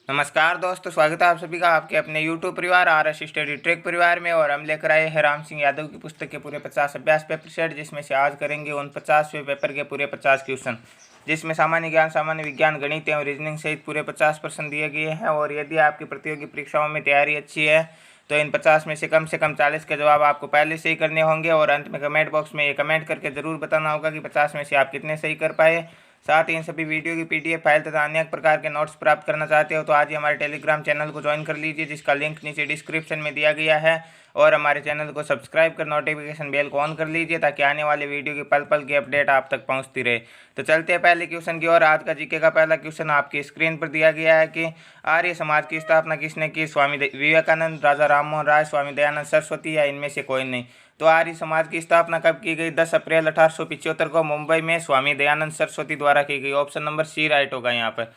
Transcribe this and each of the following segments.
नमस्कार दोस्तों, स्वागत है आप सभी का आपके अपने YouTube परिवार RS स्टडी ट्रैक परिवार में। और हम लेकर आए हैं राम सिंह यादव की पुस्तक के पूरे 50 अभ्यास पेपर सेट, जिसमें से आज करेंगे उन 50वें पेपर के पूरे 50 क्वेश्चन, जिसमें सामान्य ज्ञान, सामान्य विज्ञान, गणित एवं रीजनिंग सहित पूरे 50 प्रश्न दिए गए हैं। और यदि आपकी प्रतियोगी परीक्षाओं में तैयारी अच्छी है तो इन 50 में से कम 40 के जवाब आपको पहले से ही करने होंगे। और अंत में कमेंट बॉक्स में ये कमेंट करके ज़रूर बताना होगा कि 50 में से आप कितने सही कर पाए। साथ ही इन सभी वीडियो की PDF फाइल तथा अन्य प्रकार के नोट्स प्राप्त करना चाहते हो तो आज ही हमारे टेलीग्राम चैनल को ज्वाइन कर लीजिए, जिसका लिंक नीचे डिस्क्रिप्शन में दिया गया है। और हमारे चैनल को सब्सक्राइब कर नोटिफिकेशन बेल को ऑन कर लीजिए ताकि आने वाले वीडियो की पल पल की अपडेट आप तक पहुंचती रहे। तो चलते हैं पहले क्वेश्चन की ओर। आज का जीके का पहला क्वेश्चन आपकी स्क्रीन पर दिया गया है कि आर्य समाज की स्थापना किसने की? स्वामी विवेकानंद, राजा राममोहन राय, स्वामी दयानंद सरस्वती या इनमें से कोई नहीं। तो आर्य समाज की स्थापना कब की गई? 10 अप्रैल 1875 को मुंबई में स्वामी दयानंद सरस्वती द्वारा की गई। ऑप्शन नंबर सी राइट होगा यहाँ पर।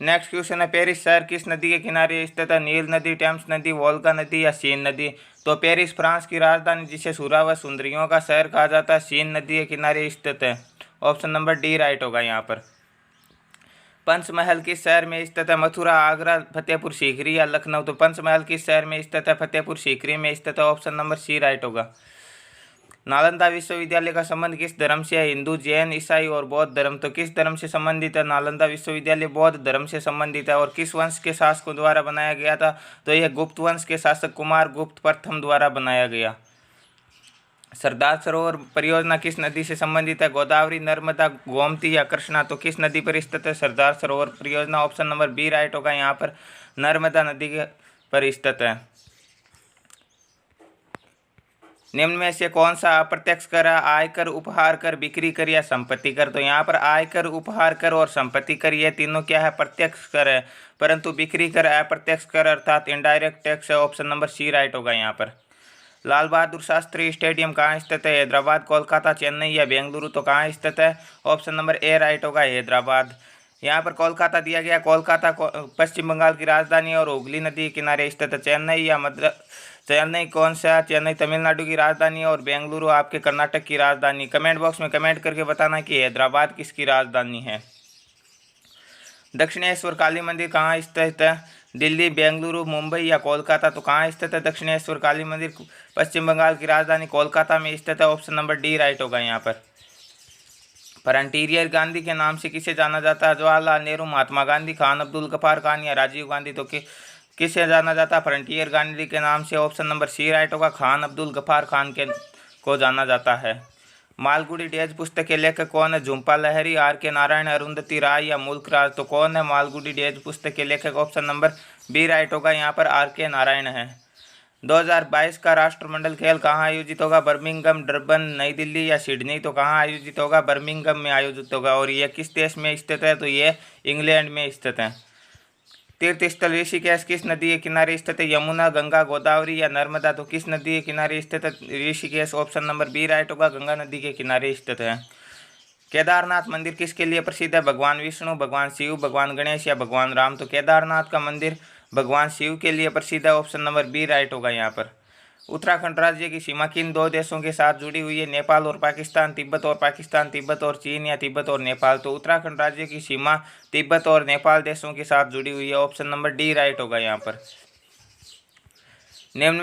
नेक्स्ट क्वेश्चन है, पेरिस शहर किस नदी के किनारे स्थित है? नील नदी, टेम्स नदी, वोल्गा नदी या सीन नदी। तो पेरिस फ्रांस की राजधानी, जिसे सुरा व सुंदरियों का शहर कहा जाता है, सीन नदी के किनारे स्थित है। ऑप्शन नंबर डी राइट होगा यहाँ पर। पंचमहल किस शहर में स्थित है? मथुरा, आगरा, फतेहपुर सीकरी या लखनऊ। तो पंचमहल किस शहर में स्थित है? फतेहपुर सीकरी में स्थित है। ऑप्शन नंबर सी राइट होगा। नालंदा विश्वविद्यालय का संबंध किस धर्म से है? हिंदू, जैन, ईसाई और बौद्ध धर्म। तो किस धर्म से संबंधित है? नालंदा विश्वविद्यालय बौद्ध धर्म से संबंधित है। और किस वंश के शासकों द्वारा बनाया गया था? तो यह गुप्त वंश के शासक कुमार गुप्त प्रथम द्वारा बनाया गया। सरदार सरोवर परियोजना किस नदी से संबंधित है? गोदावरी, नर्मदा, गोमती या कृष्णा। तो किस नदी पर स्थित है सरदार सरोवर परियोजना? ऑप्शन नंबर बी राइट होगा यहाँ पर। नर्मदा नदी के पर स्थित है। निम्न में से कौन सा अप्रत्यक्ष कर है? आयकर, उपहार कर, बिक्री कर या संपत्ति कर। तो यहाँ पर आयकर, उपहार कर और संपत्ति कर ये तीनों क्या है? प्रत्यक्ष कर है, परंतु बिक्री कर अप्रत्यक्ष कर अर्थात इनडायरेक्ट टैक्स है। ऑप्शन नंबर सी राइट होगा यहाँ पर। लाल बहादुर शास्त्री स्टेडियम कहाँ स्थित है? हैदराबाद, कोलकाता, चेन्नई या बेंगलुरु। तो कहाँ स्थित है? ऑप्शन नंबर ए राइट होगा, हैदराबाद। यहाँ पर कोलकाता दिया गया। कोलकाता पश्चिम बंगाल की राजधानी और हुगली नदी के किनारे स्थित है। चेन्नई या चेन्नई कौन सा? चेन्नई तमिलनाडु की राजधानी और बेंगलुरु आपके कर्नाटक की राजधानी। कमेंट बॉक्स में कमेंट करके बताना कि हैदराबाद किसकी राजधानी है। दक्षिणेश्वर काली मंदिर कहाँ स्थित है? दिल्ली, बेंगलुरु, मुंबई या कोलकाता। तो कहाँ स्थित है दक्षिणेश्वर काली मंदिर? पश्चिम बंगाल की राजधानी कोलकाता में स्थित है। ऑप्शन नंबर डी राइट होगा यहाँ पर। फ्रंटियर गांधी के नाम से किसे जाना जाता है? जवाहरलाल नेहरू, महात्मा गांधी, खान अब्दुल गफ्फार खान या राजीव गांधी। तो किसे जाना जाता है फ्रंटियर गांधी के नाम से? ऑप्शन नंबर सी राइट होगा, खान अब्दुल गफ्फार खान के को जाना जाता है। मालगुडी डेज पुस्तक के लेखक कौन है? झुंपा लाहिरी, R.K. नारायण, अरुंधति राय या मुल्क राज। तो कौन है मालगुडी डेज पुस्तक के लेखक? ऑप्शन नंबर बी राइट होगा, यहाँ पर R.K. नारायण है। 2022 का राष्ट्रमंडल खेल कहाँ आयोजित होगा? बर्मिंघम, डरबन, नई दिल्ली या सिडनी। तो कहाँ आयोजित होगा? बर्मिंघम में आयोजित होगा। और यह किस देश में स्थित है? तो ये इंग्लैंड में स्थित है। तीर्थ स्थल ऋषिकेश किस नदी के किनारे स्थित है? यमुना, गंगा, गोदावरी या नर्मदा। तो किस नदी के किनारे स्थित है Rishikesh? Option number B right होगा, गंगा नदी के किनारे स्थित है। केदारनाथ मंदिर किसके लिए प्रसिद्ध है? भगवान विष्णु, भगवान शिव, भगवान गणेश या भगवान राम। तो केदारनाथ का मंदिर भगवान शिव के लिए प्रसिद्ध है। ऑप्शन नंबर बी राइट होगा यहाँ पर। उत्तराखंड राज्य की सीमा किन दो देशों के साथ जुड़ी हुई है? नेपाल और पाकिस्तान, तिब्बत और पाकिस्तान, तिब्बत और चीन या तिब्बत और नेपाल। तो उत्तराखंड राज्य की सीमा तिब्बत और नेपाल देशों के साथ जुड़ी हुई है। ऑप्शन नंबर डी राइट होगा यहाँ पर। निम्न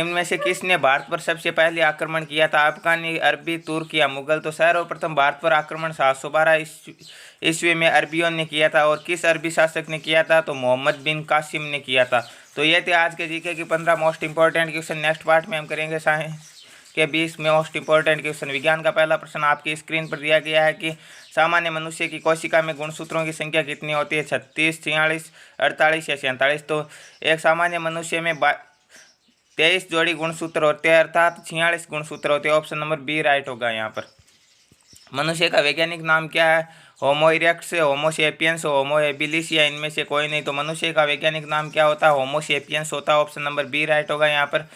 में से किसने भारत पर सबसे पहले आक्रमण किया था? अफगानी, अरबी, तुर्क या मुगल। तो सर्वप्रथम भारत पर आक्रमण 712 ईस्वी में अरबियों ने किया था। और किस अरबी शासक ने किया था? तो मोहम्मद बिन कासिम ने किया था। तो ये थे आज के जीके की 15 most important question. Next part में हम करेंगे साइंस के 20 मोस्ट इंपॉर्टेंट क्वेश्चन। विज्ञान का पहला प्रश्न आपकी स्क्रीन पर दिया गया है कि सामान्य मनुष्य की कोशिका में गुणसूत्रों की संख्या कितनी होती है? 36, 46, 48 या 47। तो एक सामान्य मनुष्य में 23 जोड़ी गुणसूत्र होते हैं अर्थात 46 गुणसूत्र होते हैं। ऑप्शन नंबर बी राइट होगा यहाँ पर। मनुष्य का वैज्ञानिक नाम क्या है? होमो इरेक्टस, होमो सेपियंस, होमो हेबिलिस या इनमें से कोई नहीं। तो मनुष्य का वैज्ञानिक नाम क्या होता है? होमो सेपियंस होता है। ऑप्शन नंबर बी राइट होगा यहाँ पर।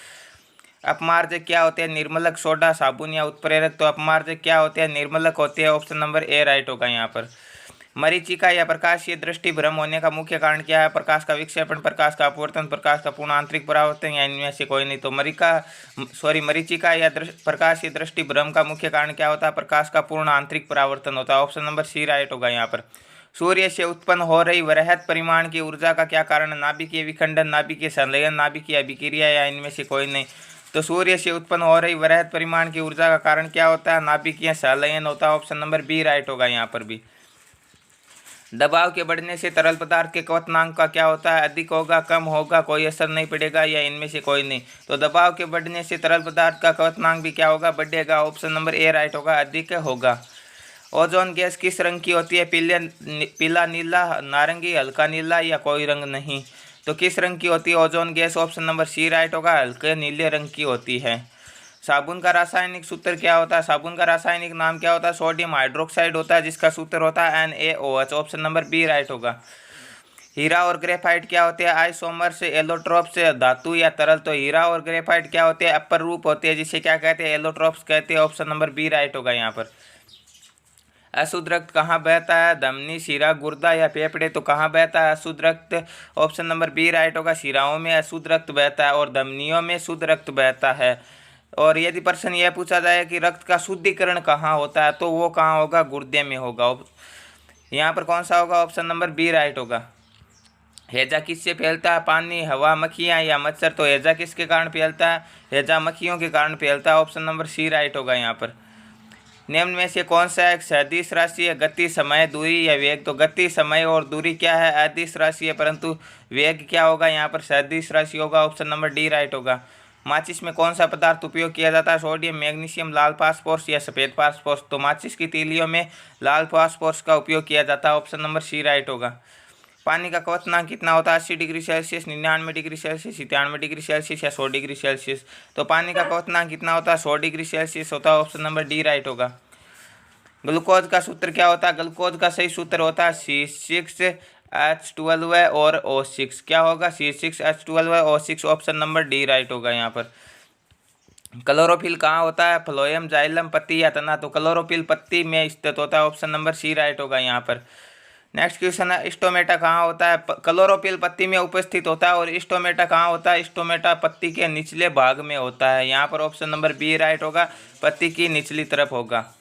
अपमार्जक क्या होते हैं? निर्मलक, सोडा, साबुन या उत्प्रेरक। तो अपमार्जक क्या होते हैं? निर्मलक होते हैं। ऑप्शन नंबर ए राइट होगा यहाँ पर। मरीचिका या प्रकाशीय दृष्टि भ्रम होने का मुख्य कारण क्या है? प्रकाश का विक्षेपण, प्रकाश का अपवर्तन, प्रकाश का पूर्ण आंतरिक परावर्तन या इनमें से कोई नहीं। तो मरीचिका या प्रकाशीय दृष्टि भ्रम का मुख्य कारण क्या होता है? प्रकाश का पूर्ण आंतरिक परावर्तन होता है। ऑप्शन नंबर सी राइट होगा यहाँ पर। सूर्य से उत्पन्न हो रही वृहत परिमाण की ऊर्जा का क्या कारण? नाभिकीय विखंडन, नाभिकीय संलयन, नाभिकीय अभिक्रिया या इनमें से कोई नहीं। तो सूर्य से उत्पन्न हो रही वृहत परिमाण की ऊर्जा का कारण क्या होता है? नाभिकीय संलयन होता है। ऑप्शन नंबर बी राइट होगा यहाँ पर भी। दबाव के बढ़ने से तरल पदार्थ के क्वथनांक का क्या होता है? अधिक होगा, कम होगा, कोई असर नहीं पड़ेगा या इनमें से कोई नहीं। तो दबाव के बढ़ने से तरल पदार्थ का क्वथनांक भी क्या होगा? बढ़ेगा। ऑप्शन नंबर ए राइट होगा, अधिक होगा। ओजोन गैस किस रंग की होती है? पीला, नीला, नारंगी, हल्का नीला या कोई रंग नहीं। तो किस रंग की होती है ozone gas? Option number C right होगा, हल्के नीले रंग की होती है। साबुन का रासायनिक सूत्र क्या होता है? साबुन का रासायनिक नाम क्या होता है? सोडियम हाइड्रोक्साइड होता है, जिसका सूत्र होता है NaOH। Option number B right होगा। हीरा और ग्रेफाइट क्या होते हैं? आइसोमर्स, एलोट्रोप्स, धातु या तरल। तो हीरा और ग्रेफाइट क्या होते हैं? अपर रूप होते हैं, जिसे क्या कहते हैं? एलोट्रोप्स कहते हैं। ऑप्शन नंबर बी राइट होगा यहाँ पर। अशुद्ध रक्त कहाँ बहता है? धमनी, शिरा, गुर्दा या फेफड़े। तो कहाँ बहता है अशुद्ध रक्त? ऑप्शन नंबर बी राइट होगा। शिराओं में अशुद्ध रक्त बहता है और धमनियों में शुद्ध रक्त बहता है। और यदि प्रश्न यह पूछा जाए कि रक्त का शुद्धिकरण कहाँ होता है, तो वो कहाँ होगा? गुर्दे में होगा। यहाँ पर कौन सा होगा? ऑप्शन नंबर बी राइट होगा। हैजा किससे फैलता है? पानी, हवा, मक्खियाँ या मच्छर। तो हैजा किसके कारण फैलता है? हैजा मक्खियों के कारण फैलता है। ऑप्शन नंबर सी राइट होगा यहाँ पर। निम्न में से कौन सा एक सदिश राशि है? गति, समय, दूरी या वेग। तो गति, समय और दूरी क्या है? अदिश राशि है, परंतु वेग क्या होगा? यहाँ पर सदिश राशि होगा। ऑप्शन नंबर डी राइट होगा। माचिस में कौन सा पदार्थ उपयोग किया जाता है? सोडियम, मैग्नीशियम, लाल फास्फोरस या सफ़ेद फास्फोरस। तो माचिस की तीलियों में लाल फास्फोरस का उपयोग किया जाता है। ऑप्शन नंबर सी राइट होगा। पानी का क्वथनांक कितना होता है? 80 degree Celsius, 99 degree Celsius, 97 degree Celsius या 100 डिग्री सेल्सियस। तो पानी का क्वथनांक कितना होता है? 100 डिग्री सेल्सियस होता है। ऑप्शन नंबर डी राइट होगा। ग्लूकोज का सूत्र क्या होता है? ग्लूकोज का सही सूत्र होता है C6H12 और O6। क्या होगा? C6H12 O6। Option number D right होगा यहाँ पर। क्लोरोफिल कहाँ होता है? फ्लोएम, जाइलम, पत्ती या तना। तो क्लोरोफिल पत्ती में स्थित होता है। ऑप्शन नंबर सी राइट होगा यहाँ पर। नेक्स्ट क्वेश्चन है, स्टोमेटा कहाँ होता है? क्लोरोफिल पत्ती में उपस्थित होता है। और स्टोमेटा कहाँ होता है? स्टोमेटा पत्ती के निचले भाग में होता है। यहाँ पर ऑप्शन नंबर बी राइट होगा, पत्ती की निचली तरफ होगा।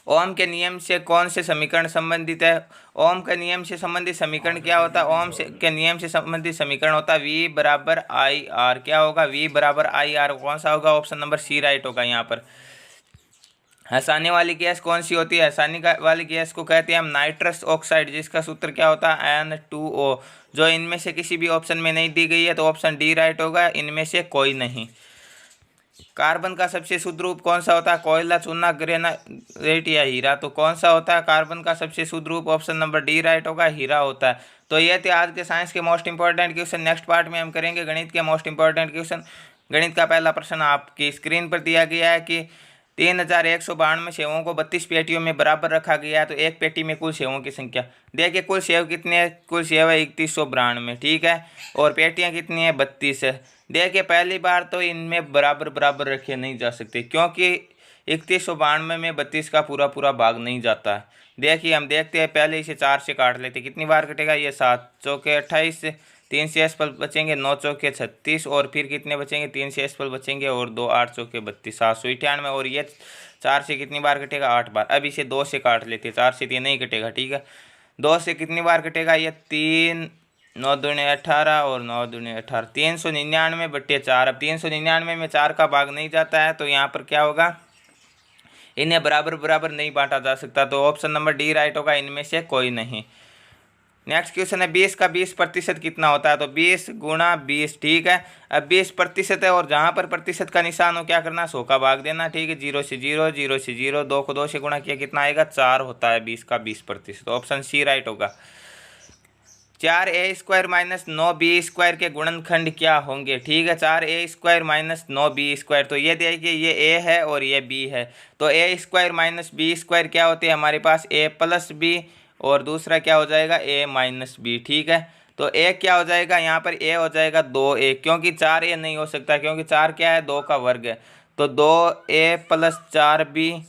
ओम के नियम से कौन से समीकरण संबंधित है? ओम के नियम से संबंधित समीकरण क्या होता है? ओम के नियम से संबंधित समीकरण होता है V बराबर IR। क्या होगा? V बराबर IR। कौन सा होगा? ऑप्शन नंबर सी राइट होगा यहाँ पर। हंसाने वाली गैस कौन सी होती है? हंसाने वाली गैस को कहते हैं हम नाइट्रस ऑक्साइड, जिसका सूत्र क्या होता है? N2O। जो इनमें से किसी भी ऑप्शन में नहीं दी गई है, तो ऑप्शन डी राइट होगा, इनमें से कोई नहीं। कार्बन का सबसे शुद्ध रूप कौन सा होता है? कोयला, चूना, ग्रेनाइट या हीरा। तो कौन सा होता है कार्बन का सबसे शुद्ध रूप? ऑप्शन नंबर डी राइट होगा, हीरा होता है। तो ये थे आज के साइंस के most important question. Next part में हम करेंगे गणित के मोस्ट इंपॉर्टेंट क्वेश्चन। गणित का पहला प्रश्न आपकी स्क्रीन पर दिया गया है कि 3192 सेवों को 32 पेटियों में बराबर रखा गया है। तो एक पेटी में कुल सेवों की संख्या देखिए। कुल सेव कितने है? कुल सेव है 3192, ठीक है। और पेटियां कितनी है? 32 है। देखिए पहली बार तो इनमें बराबर बराबर रखे नहीं जा सकते, क्योंकि 3192 में 32 का पूरा पूरा भाग नहीं जाता है। देखिए हम देखते हैं, पहले इसे 4 से काट लेते, कितनी बार कटेगा? ये 7 चौके 28, 3 से एसपल बचेंगे, 9 चौके 36, और फिर कितने बचेंगे? 3 से एसपल बचेंगे और 2 8 चौके 32, 798। और ये 4 से कितनी बार कटेगा? 8 बार। अब इसे 2 से काट लेते, 4 से 3 नहीं कटेगा, ठीक है। 2 से कितनी बार कटेगा? ये 3, 9 दूने 18 और 9 दूने 18, 399/4। अब 399 में 4 का भाग नहीं जाता है, तो यहाँ पर क्या होगा? इन्हें बराबर बराबर नहीं बांटा जा सकता। तो ऑप्शन नंबर डी राइट होगा, इनमें से कोई नहीं। नेक्स्ट क्वेश्चन है, 20 का 20% कितना होता है? तो 20 गुणा 20, ठीक है। अब 20% है और जहाँ पर प्रतिशत का निशान हो क्या करना? 100 का भाग देना, ठीक है। 0 से 0, 0 से 0, 2 को 2 से गुणा किया, कितना आएगा? 4 होता है 20 का 20%। ऑप्शन सी राइट होगा। 4a² माइनस 9b² के गुणनखंड क्या होंगे? ठीक है, 4a² माइनस 9b²। तो ये देखिए, ये a है और ये b है। तो a² माइनस b² क्या होते हैं हमारे पास? a प्लस b, और दूसरा क्या हो जाएगा? a माइनस b, ठीक है। तो a क्या हो जाएगा? यहाँ पर a हो जाएगा 2a, क्योंकि 4a नहीं हो सकता, क्योंकि 4 क्या है? 2 का वर्ग है। तो 2a plus 4b,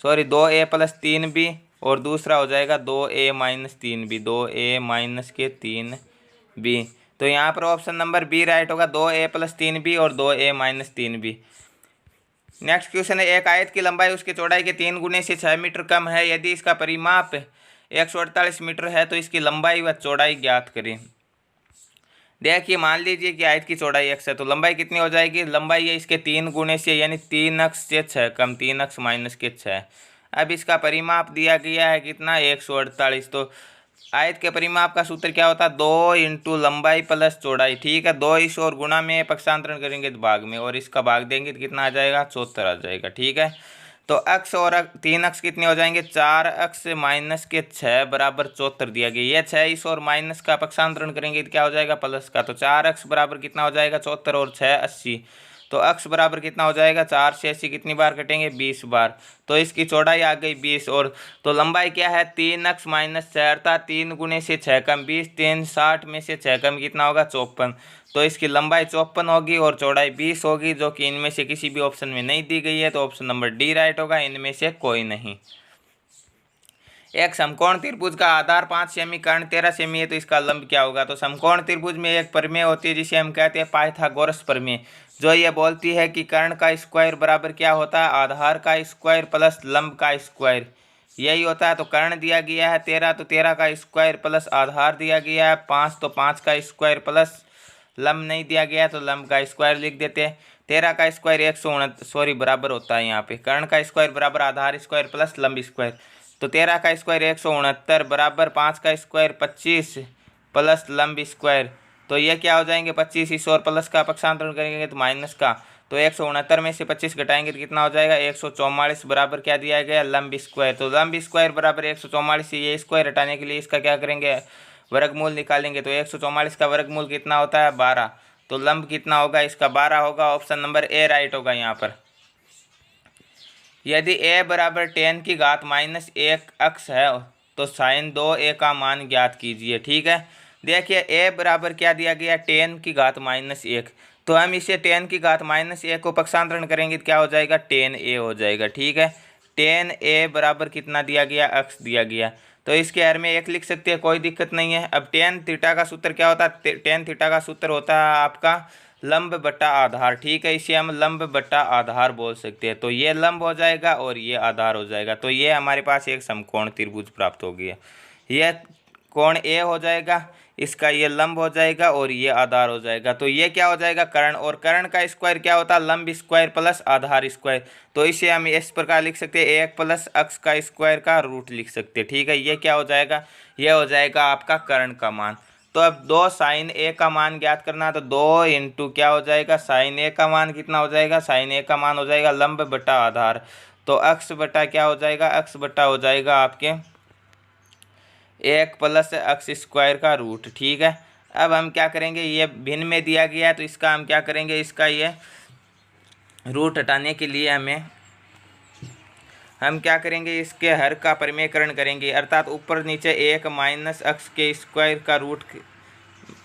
sorry 2a plus 3b, और दूसरा हो जाएगा 2a minus 3b, 2a minus के 3b। तो यहाँ पर ऑप्शन नंबर बी राइट होगा, 2a प्लस 3b और 2a minus 3b। Next question है, एक आयत की लंबाई उसके चौड़ाई के 3 गुने से 6 मीटर कम है। यदि इसका परिमाप 148 मीटर है, तो इसकी लंबाई व चौड़ाई ज्ञात करें। देखिए मान लीजिए कि आयत की चौड़ाई x है, तो लंबाई कितनी हो जाएगी, लंबाई है इसके 3 गुणे से, यानी 3x से 6 कम 3x माइनस के 6। अब इसका परिमाप दिया गया है कितना, 148। तो आयत के परिमाप का सूत्र क्या होता है, 2 इंटू लंबाई प्लस चौड़ाई। ठीक है, 2 इस और गुणा में पक्षांतरण करेंगे तो भाग में, और इसका भाग देंगे तो कितना आ जाएगा, 74 आ जाएगा। ठीक है, तो अक्स और 3x कितने हो जाएंगे, 4x माइनस के 6 बराबर 74 दिया गया। ये 6 इस और माइनस का पक्षांतरण करेंगे तो क्या हो जाएगा, प्लस का। तो 4x बराबर कितना हो जाएगा, 74 और 6 80। तो x बराबर कितना हो जाएगा, 4 से 80 कितनी बार कटेंगे, 20 बार। तो इसकी चौड़ाई आ गई 20, और तो लंबाई क्या है, 3x माइनस 6 अर्थात 3 गुणे से 6 कम 20, 3 60 में से 6 कम कितना होगा, 54। तो इसकी लंबाई 54 होगी और चौड़ाई 20 होगी, जो कि इनमें से किसी भी ऑप्शन में नहीं दी गई है। तो ऑप्शन नंबर डी राइट होगा, इनमें से कोई नहीं। एक समकोण त्रिभुज का आधार 5 सेमी, कर्ण 13 सेमी है, तो इसका लंब क्या होगा। तो समकोण त्रिभुज में एक प्रमेय होती है जिसे हम कहते हैं पाइथागोरस प्रमेय, जो ये बोलती है कि कर्ण का स्क्वायर बराबर क्या होता है, आधार का स्क्वायर प्लस लंब का स्क्वायर, यही होता है। तो कर्ण दिया गया है 13, तो 13 का स्क्वायर प्लस आधार दिया गया है 5, तो 5 का स्क्वायर प्लस लंब नहीं दिया गया, तो लंब का स्क्वायर लिख देते हैं। 13 का स्क्वायर 169 बराबर होता है यहाँ पे, कर्ण का स्क्वायर बराबर आधार स्क्वायर प्लस लंब स्क्वायर। तो 13 का स्क्वायर 169 बराबर 5 का स्क्वायर 25 प्लस लंब स्क्वायर। तो ये क्या हो जाएंगे, 25 इस और प्लस का पक्षांतरण करेंगे तो माइनस का। तो 169 में से 25 घटाएंगे तो कितना हो जाएगा, 144 बराबर क्या दिया गया, लंब स्क्वायर। तो लंब स्क्वायर बराबर 144 से ये स्क्वायर हटाने के लिए इसका क्या करेंगे, वर्गमूल निकालेंगे। तो 144 का वर्गमूल कितना होता है, 12। तो लंब कितना होगा इसका, 12 होगा। ऑप्शन नंबर ए राइट होगा यहाँ पर। यदि a बराबर 10 की घात माइनस 1 अक्स है, तो साइन 2a का मान ज्ञात कीजिए। ठीक है, देखिए a बराबर क्या दिया गया, 10 की घात माइनस 1। तो हम इसे 10 की घात माइनस 1 को पक्षांतरण करेंगे तो क्या हो जाएगा, 10a हो जाएगा। ठीक है, 10a बराबर कितना दिया गया, अक्स दिया गया। तो इसके हर में 1 लिख सकते हैं, कोई दिक्कत नहीं है। अब टेन थीटा का सूत्र क्या होता है, टेन थीटा का सूत्र होता है आपका लंब बटा आधार। ठीक है, इसे हम लंब बटा आधार बोल सकते हैं। तो ये लंब हो जाएगा और ये आधार हो जाएगा। तो ये हमारे पास एक समकोण त्रिभुज प्राप्त हो गया। ये कोण ए हो जाएगा, इसका ये लंब हो जाएगा और ये आधार हो जाएगा। तो ये क्या हो जाएगा, कर्ण, और कर्ण का स्क्वायर क्या होता है, लंब स्क्वायर प्लस आधार स्क्वायर। तो इसे हम इस प्रकार लिख सकते हैं, 1 प्लस अक्स का स्क्वायर का रूट लिख सकते हैं। ठीक है, ये क्या हो जाएगा, ये हो जाएगा आपका कर्ण का मान। तो अब 2 साइन ए का मान ज्ञात करना, तो 2 इंटू क्या हो जाएगा, साइन ए का मान कितना हो जाएगा, साइन ए का मान हो जाएगा लंब बटा आधार। तो अक्स बटा क्या हो जाएगा, अक्स बटा हो जाएगा आपके 1 प्लस अक्स स्क्वायर का रूट। ठीक है, अब हम क्या करेंगे, ये भिन्न में दिया गया है तो इसका हम क्या करेंगे, इसका ये रूट हटाने के लिए हम क्या करेंगे, इसके हर का परिमेयकरण करेंगे, अर्थात ऊपर नीचे 1 माइनस अक्स के स्क्वायर का रूट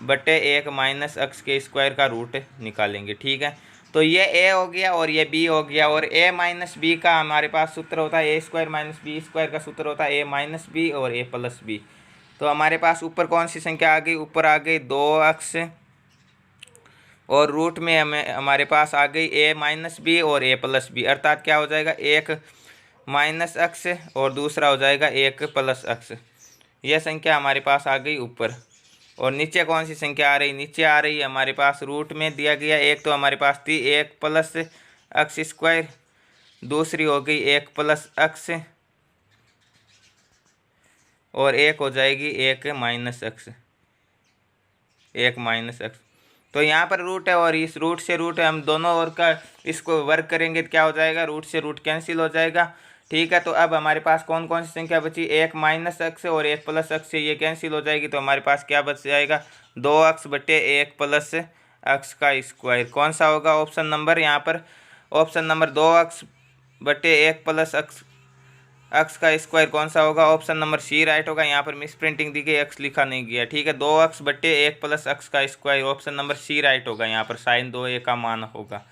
बटे 1 माइनस अक्स के स्क्वायर का रूट निकालेंगे। ठीक है, तो ये a हो गया और ये b हो गया, और a माइनस बी का हमारे पास सूत्र होता है, a square minus B square का सूत्र होता है a माइनस बी और a प्लस बी। तो हमारे पास ऊपर कौन सी संख्या आ गई, ऊपर आ गई 2x, और रूट में हमारे पास आ गई a माइनस बी और a प्लस बी, अर्थात क्या हो जाएगा, एक माइनस अक्स और दूसरा हो जाएगा 1 प्लस अक्स। यह संख्या हमारे पास आ गई ऊपर। और नीचे कौन सी संख्या आ रही, नीचे आ रही है हमारे पास रूट में दिया गया, एक तो हमारे पास थी 1 प्लस अक्स स्क्वायर, दूसरी हो गई 1 प्लस अक्स, और एक हो जाएगी 1 माइनस अक्स, 1 माइनस अक्स। तो यहाँ पर रूट है और इस रूट से रूट है, हम दोनों ओर का इसको वर्क करेंगे तो क्या हो जाएगा, रूट से रूट कैंसिल हो जाएगा। ठीक है, तो अब हमारे पास कौन कौन सी संख्या बची, 1 माइनस अक्स और 1 प्लस अक्स से ये कैंसिल हो जाएगी। तो हमारे पास क्या बच जाएगा, 2x बटे 1 प्लस अक्स का स्क्वायर। कौन सा होगा ऑप्शन नंबर, यहाँ पर ऑप्शन नंबर 2x बटे 1 प्लस अक्स का स्क्वायर कौन सा होगा, ऑप्शन नंबर सी राइट होगा। यहाँ पर मिस प्रिंटिंग दी गई, एक्स लिखा नहीं गया। ठीक है, 2x बटे 1 प्लस अक्स का square, option number C right होगा। यहाँ पर साइन 2a का मान होगा।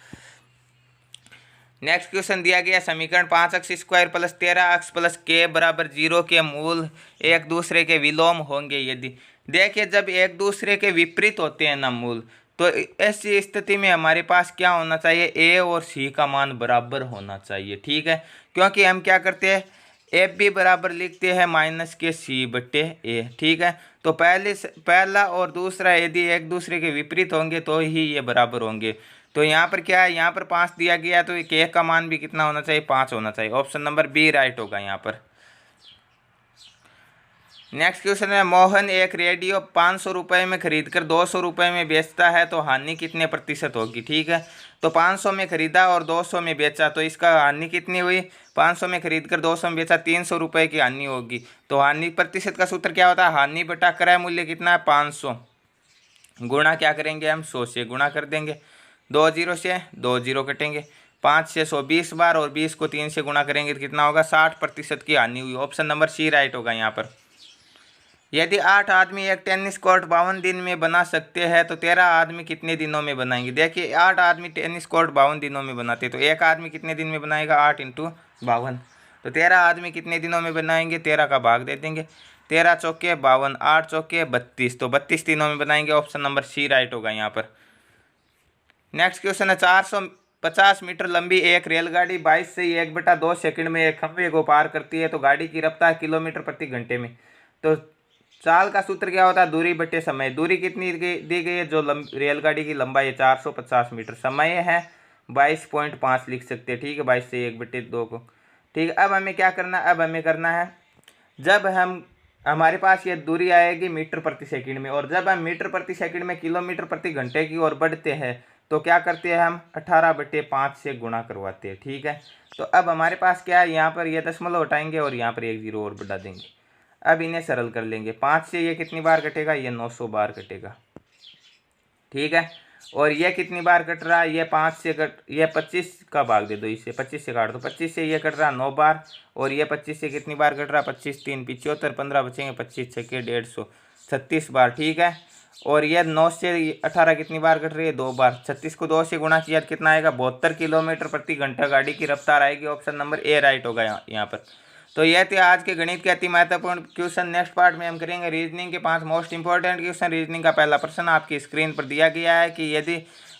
नेक्स्ट क्वेश्चन दिया गया, समीकरण 5x square plus 13x plus के बराबर 0 के मूल एक दूसरे के विलोम होंगे यदि। देखिए, जब एक दूसरे के विपरीत होते हैं ना मूल, तो ऐसी स्थिति में हमारे पास क्या होना चाहिए, a और c का मान बराबर होना चाहिए। ठीक है, क्योंकि हम क्या करते हैं, एफ बी बराबर लिखते हैं माइनस के सी बट्टे ए। ठीक है, तो पहला और दूसरा यदि एक दूसरे के विपरीत होंगे तो ही ये बराबर होंगे। तो यहाँ पर क्या है, यहाँ पर 5 दिया गया तो के का मान भी कितना होना चाहिए, 5 होना चाहिए। ऑप्शन नंबर बी राइट होगा यहाँ पर। नेक्स्ट क्वेश्चन है, मोहन एक रेडियो 500 रुपये में खरीदकर 200 रुपये में बेचता है तो हानि कितने प्रतिशत होगी। ठीक है, तो 500 में खरीदा और 200 में बेचा तो इसका हानि कितनी हुई, 500 में खरीदकर 200 में बेचा, 300 रुपये की हानि होगी। तो हानि प्रतिशत का सूत्र क्या होता है, हानि बटा क्रय मूल्य कितना है 500 गुणा क्या करेंगे हम 100 से गुणा कर देंगे, 2 जीरो से 2 जीरो कटेंगे, 5 से 100 20 बार और 20 को 3 से गुणा करेंगे तो कितना होगा 60% की हानि हुई। ऑप्शन नंबर सी राइट होगा यहाँ पर। यदि 8 आदमी एक टेनिस कोर्ट 52 दिन में बना सकते हैं तो 13 आदमी कितने दिनों में बनाएंगे। देखिए 8 आदमी टेनिस कोर्ट 52 दिनों में बनाते हैं तो एक आदमी कितने दिन में बनाएगा, 8 × 52, तो 13 आदमी कितने दिनों में बनाएंगे, 13 का भाग दे देंगे, 13 चौके 52, 8 चौके 32, तो 32 दिनों में बनाएंगे। ऑप्शन नंबर सी राइट होगा यहाँ पर। नेक्स्ट क्वेश्चन है, 450 मीटर लंबी एक रेलगाड़ी 22 से 1/2 सेकंड में एक खंभे को पार करती है तो गाड़ी की रफ्तार किलोमीटर प्रति घंटे में। तो चाल का सूत्र क्या होता है, दूरी बटे समय। दूरी कितनी दी गई है, जो रेलगाड़ी की लंबाई है 450 मीटर, समय है 22.5 लिख सकते हैं। ठीक है, 22 से 1/2 को। ठीक है, अब हमें क्या करना है, अब हमें करना है जब हमारे पास ये दूरी आएगी मीटर प्रति सेकंड में और जब हम मीटर प्रति सेकंड में किलोमीटर प्रति घंटे की ओर बढ़ते हैं तो क्या करते हैं हम 18/5 से गुणा करवाते हैं। ठीक है, तो अब हमारे पास क्या है, यहाँ पर ये दशमलव हटाएंगे और यहाँ पर 1 जीरो और बढ़ा देंगे। अब इन्हें सरल कर लेंगे, 5 से ये कितनी बार कटेगा, ये 900 बार कटेगा। ठीक है, और ये कितनी बार कट रहा है, ये 5 से ये 25 का भाग दे दो, इसे 25 से काट दो, 25 से ये कट रहा है 9 बार और ये 25 से कितनी बार कट रहा है, 25 3 75, 15 बचेंगे, 25 6 150 36 बार। ठीक है, और ये 9 से 18 कितनी बार कट रही है, 2 बार, 36 को 2 से गुणा किया तो कितना आएगा, 72 किलोमीटर प्रति घंटा गाड़ी की रफ्तार आएगी। ऑप्शन नंबर ए राइट होगा यहाँ पर। तो यह थे आज के गणित के अति महत्वपूर्ण क्वेश्चन। नेक्स्ट पार्ट में हम करेंगे रीजनिंग के 5 मोस्ट इंपॉर्टेंट क्वेश्चन। रीजनिंग का पहला प्रश्न आपकी स्क्रीन पर दिया गया है कि यदि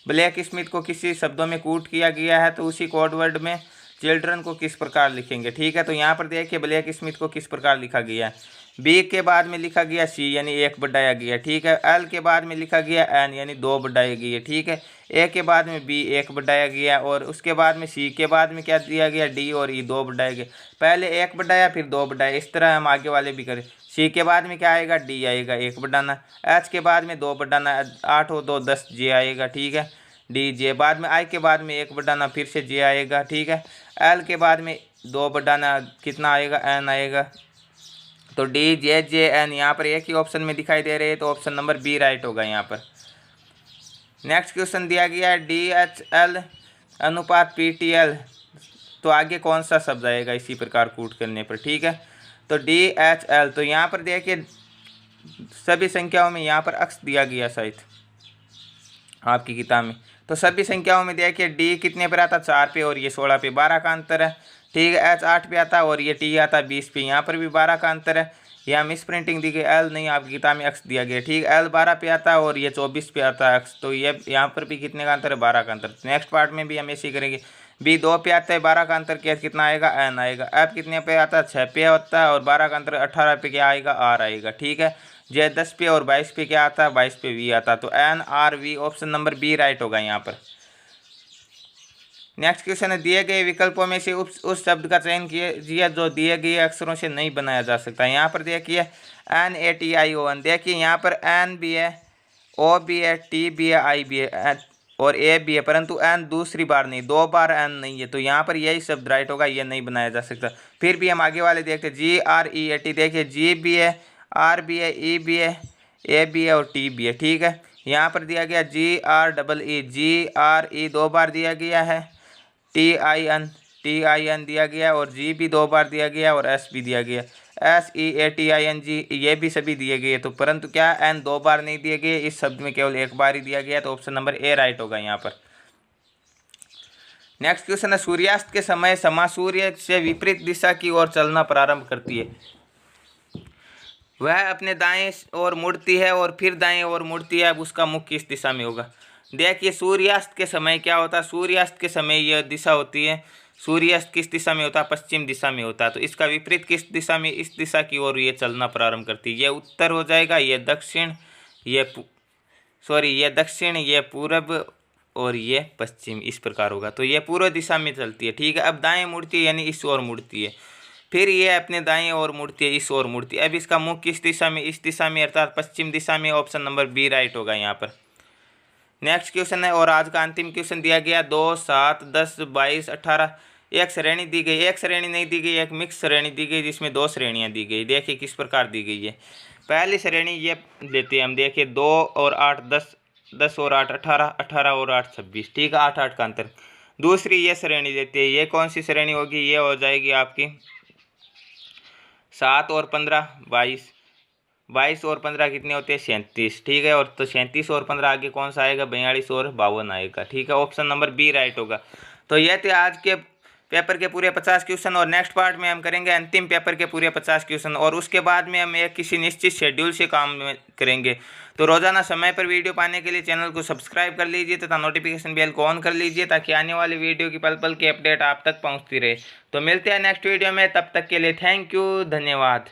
ब्लैक स्मिथ को किसी शब्दों में कूट किया गया है तो उसी कोड वर्ड में चिल्ड्रन को किस प्रकार लिखेंगे। ठीक है, तो यहाँ पर देखिए ब्लैक स्मिथ को किस प्रकार लिखा गया है, बी के बाद में लिखा गया सी यानी 1 बढ़ाया गया। ठीक है, एल के बाद में लिखा गया एन यानी 2 बढ़ाई गई है। ठीक है, ए के बाद में बी 1 बढ़ाया गया और उसके बाद में सी के बाद में क्या दिया गया, डी और ई 2 बढ़ाए गए। पहले 1 बढ़ाया फिर 2 बढ़ाया, इस तरह हम आगे वाले भी करें। सी के बाद में क्या आएगा, डी आएगा 1 बढ़ाना, एच के बाद में 2 बढ़ाना, 8 और 2 10 जे आएगा। ठीक है, डी जे बाद में, आई के बाद में 1 बढ़ाना फिर से जे आएगा। ठीक है, एल के बाद में 2 बढ़ाना कितना आएगा, एन आएगा। तो डी जे जे एन यहाँ पर एक ही ऑप्शन में दिखाई दे रहे हैं तो ऑप्शन नंबर बी राइट होगा यहाँ पर। नेक्स्ट क्वेश्चन दिया गया है डी एच एल अनुपात पी टी एल, तो आगे कौन सा शब्द आएगा इसी प्रकार कूट करने पर। ठीक है, तो डी एच एल, तो यहाँ पर देखिए सभी संख्याओं में यहाँ पर अक्स दिया गया शायद आपकी किताब में, तो सभी संख्याओं में देखिए डी कितने पर आता, 4 पे और ये 16 पे, 12 का अंतर है। ठीक है, एच 8 पे आता और ये टी आता 20 पे, यहाँ पर भी 12 का अंतर है। यहाँ मिस प्रिंटिंग दी गई, एल नहीं आपकी किताब में एक्स दिया गया। ठीक है, एल 12 पे आता और ये 24 पे आता है एक्स, तो ये यहाँ पर भी कितने का अंतर है, 12 का अंतर। नेक्स्ट पार्ट में भी हम ऐसे ही करेंगे, बी 2 पे आता है, 12 का अंतर क्या कितना आएगा, एन आएगा। एफ कितने पे आता है, 6 पे होता है और 12 का अंतर 18 पे क्या आएगा, आर आएगा। ठीक है, जे 10 पे और 22 पे क्या आता है, 22 पे वी आता है, तो N R V option number B right होगा यहाँ पर। नेक्स्ट क्वेश्चन है, दिए गए विकल्पों में से उस शब्द का चयन कीजिए जो दिए गए अक्षरों से नहीं बनाया जा सकता। यहाँ पर देखिए N A T I O N, देखिए यहाँ पर एन भी है, ओ भी है, टी भी है, आई भी है और ए भी है, परंतु एन दूसरी बार नहीं, 2 बार एन नहीं है, तो यहाँ पर यही शब्द राइट होगा, ये नहीं बनाया जा सकता। फिर भी हम आगे वाले देखते हैं, जी आर ई ए टी, देखिए जी भी है, आर भी है, ई भी है, ए भी है और टी भी है। ठीक है, यहाँ पर दिया गया G R double E, G R E 2 बार दिया गया है, टी आई एन दिया गया और जी भी 2 बार दिया गया और एस भी दिया गया, S E A T I N G ये भी सभी दिए गए, तो परंतु क्या एन 2 बार नहीं दिए गए, इस शब्द में केवल 1 बार ही दिया गया, तो ऑप्शन नंबर ए राइट होगा यहाँ पर। नेक्स्ट क्वेश्चन है, सूर्यास्त के समय समा सूर्य से विपरीत दिशा की ओर चलना प्रारंभ करती है, वह अपने दाएं ओर मुड़ती है और फिर दाएं ओर मुड़ती है, अब उसका मुख किस दिशा में होगा। देखिए सूर्यास्त के समय क्या होता है, सूर्यास्त के समय यह दिशा होती है, सूर्यास्त किस दिशा में होता है, पश्चिम दिशा में होता है। तो इसका विपरीत किस दिशा में, इस दिशा की ओर ये चलना प्रारंभ करती है। ये उत्तर हो जाएगा, ये दक्षिण, ये ये दक्षिण, ये पूरब और ये पश्चिम, इस प्रकार होगा। तो ये पूर्व दिशा में चलती है, ठीक है। अब दाएं मुड़ती है यानी इस ओर मुड़ती है, फिर ये अपने दाएं ओर मुड़ती है, इस ओर मुड़ती है। अब इसका मुख किस दिशा में, इस दिशा में अर्थात पश्चिम दिशा में। ऑप्शन नंबर बी राइट होगा यहाँ पर। नेक्स्ट क्वेश्चन है और आज का अंतिम क्वेश्चन दिया गया 2, 7, 10, 22, 18। एक श्रेणी दी गई, एक श्रेणी नहीं दी गई, एक मिक्स श्रेणी दी गई जिसमें 2 श्रेणियां दी गई। देखिए किस प्रकार दी गई है। पहली श्रेणी ये देते हैं हम, देखिए 2 और 8 10, 10 और 8 18, 18 और 8 26, ठीक है, 8 8 का अंतर। दूसरी ये श्रेणी देती है, ये कौन सी श्रेणी होगी, ये हो जाएगी आपकी 7 और 15 22, 22 और 15 कितने होते हैं 37, ठीक है। और तो 37 और 15 आगे कौन सा आएगा, 42 और 52 आएगा, ठीक है। ऑप्शन नंबर बी राइट होगा। तो ये थे आज के पेपर के पूरे 50 क्वेश्चन, और नेक्स्ट पार्ट में हम करेंगे अंतिम पेपर के पूरे 50 क्वेश्चन, और उसके बाद में हम एक किसी निश्चित शेड्यूल से काम करेंगे। तो रोजाना समय पर वीडियो पाने के लिए चैनल को सब्सक्राइब कर लीजिए तथा नोटिफिकेशन बेल को ऑन कर लीजिए, ताकि आने वाली वीडियो की पल पल की अपडेट आप तक पहुंचती रहे। तो मिलते हैं नेक्स्ट वीडियो में, तब तक के लिए थैंक यू, धन्यवाद।